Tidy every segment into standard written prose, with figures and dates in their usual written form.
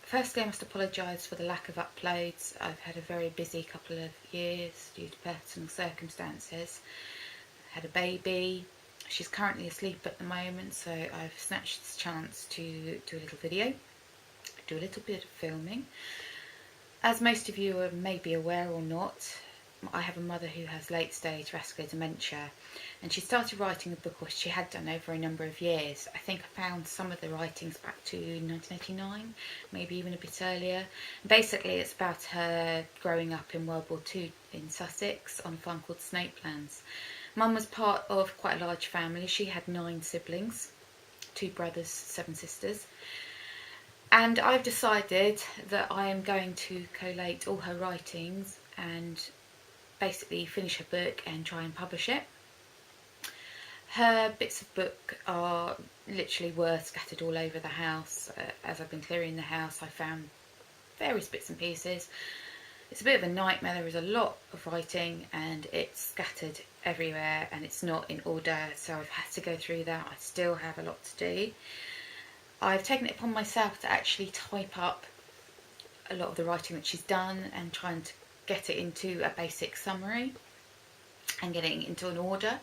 Firstly, I must apologise for the lack of uploads. I've had a very busy couple of years due to personal circumstances. I had a baby. She's currently asleep at the moment, so I've snatched this chance to do a little video, do a little bit of filming. As most of you are maybe aware or not, I have a mother who has late stage vascular dementia, and she started writing a book, or she had done, over a number of years. I think I found some of the writings back to 1989, maybe even a bit earlier. Basically, it's about her growing up in World War II in Sussex on a farm called Snapelands. Mum was part of quite a large family. She had 9 siblings, 2 brothers, 7 sisters. And I've decided that I am going to collate all her writings and basically finish her book and try and publish it. Her bits of book are literally were scattered all over the house. As I've been clearing the house, I found various bits and pieces. It's a bit of a nightmare. There is a lot of writing and it's scattered everywhere and it's not in order, so I've had to go through that. I still have a lot to do. I've taken it upon myself to actually type up a lot of the writing that she's done and trying to get it into a basic summary and getting it into an order.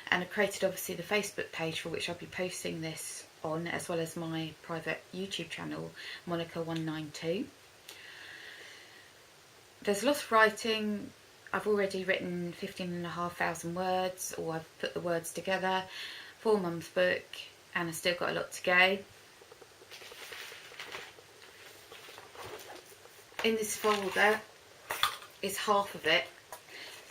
And I've created obviously the Facebook page for which I'll be posting this on, as well as my private YouTube channel, Monica192. There's lots of writing. I've already written 15,500 words, or I've put the words together for Mum's book, and I've still got a lot to go. In this folder is half of it,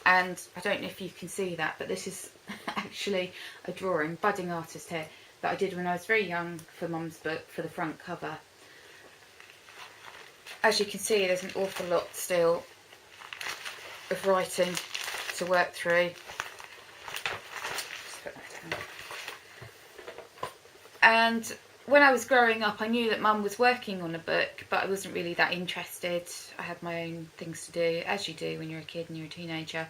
and I don't know if you can see that, but this is actually a drawing, budding artist here, that I did when I was very young for Mum's book, for the front cover. As you can see, there's an awful lot still of writing to work through. Just put that down. And when I was growing up, I knew that Mum was working on a book, but I wasn't really that interested. I had my own things to do, as you do when you're a kid and you're a teenager.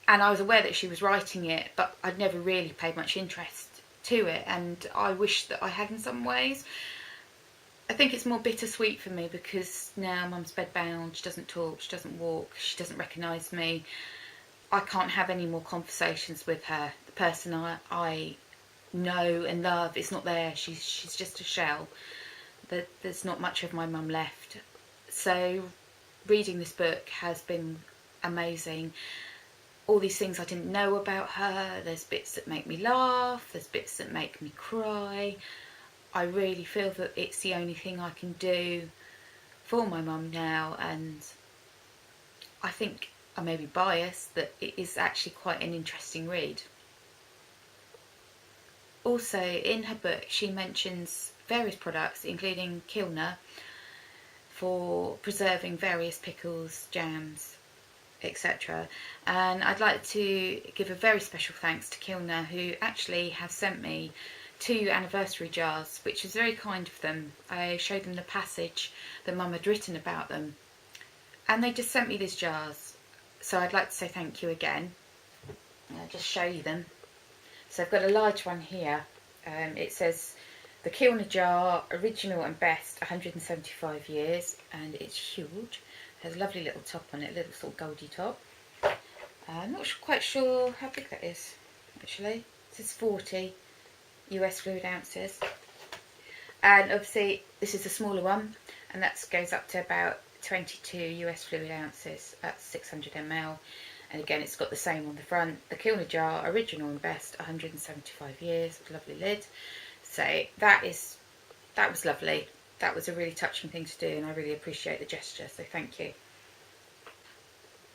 And I was aware that she was writing it, but I'd never really paid much interest to it, and I wish that I had in some ways. I think it's more bittersweet for me because now Mum's bedbound, she doesn't talk, she doesn't walk, she doesn't recognise me. I can't have any more conversations with her. The person I know and love is not there. She's just a shell. There's not much of my mum left. So reading this book has been amazing. All these things I didn't know about her. There's bits that make me laugh, there's bits that make me cry. I really feel that it's the only thing I can do for my mum now, and I think I may be biased that it is actually quite an interesting read. Also, in her book, she mentions various products, including Kilner, for preserving various pickles, jams, etc. And I'd like to give a very special thanks to Kilner, who actually have sent me 2 anniversary jars, which was very kind of them. I showed them the passage that Mum had written about them, and they just sent me these jars. So I'd like to say thank you again. I'll just show you them. So I've got a large one here. It says the Kilner jar, original and best, 175 years, and it's huge. It has a lovely little top on it, a little sort of goldy top. I'm not quite sure how big that is, actually. It says 40 US fluid ounces. And obviously this is a smaller one, and that goes up to about 22 US fluid ounces at 600 ml. And again, it's got the same on the front. The Kilner jar, original and best, 175 years, lovely lid. So that was lovely. That was a really touching thing to do, and I really appreciate the gesture, so thank you.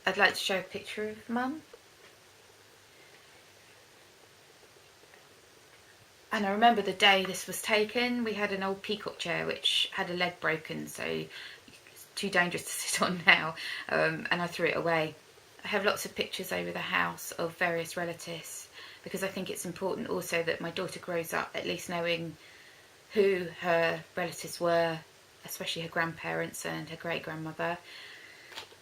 I'd like to show a picture of Mum. And I remember the day this was taken. We had an old peacock chair which had a leg broken, so it's too dangerous to sit on now, and I threw it away. I have lots of pictures over the house of various relatives, because I think it's important also that my daughter grows up at least knowing who her relatives were, especially her grandparents and her great-grandmother.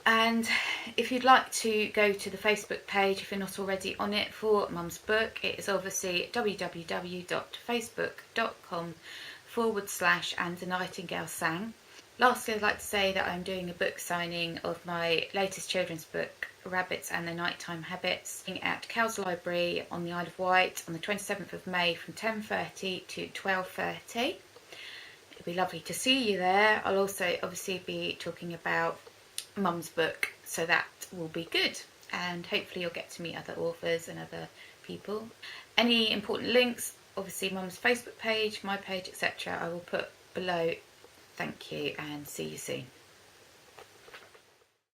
And if you'd like to go to the Facebook page, if you're not already on it, for Mum's book, it is obviously www.facebook.com/And A Nightingale Sang. Lastly, I'd like to say that I'm doing a book signing of my latest children's book, Rabbits and Their Nighttime Habits, at Cowes Library on the Isle of Wight on the 27th of May from 10:30 to 12:30. It'll be lovely to see you there. I'll also obviously be talking about Mum's book, so that will be good, and hopefully you'll get to meet other authors and other people. Any important links, obviously Mum's Facebook page, my page, etc., I will put below. Thank you and see you soon.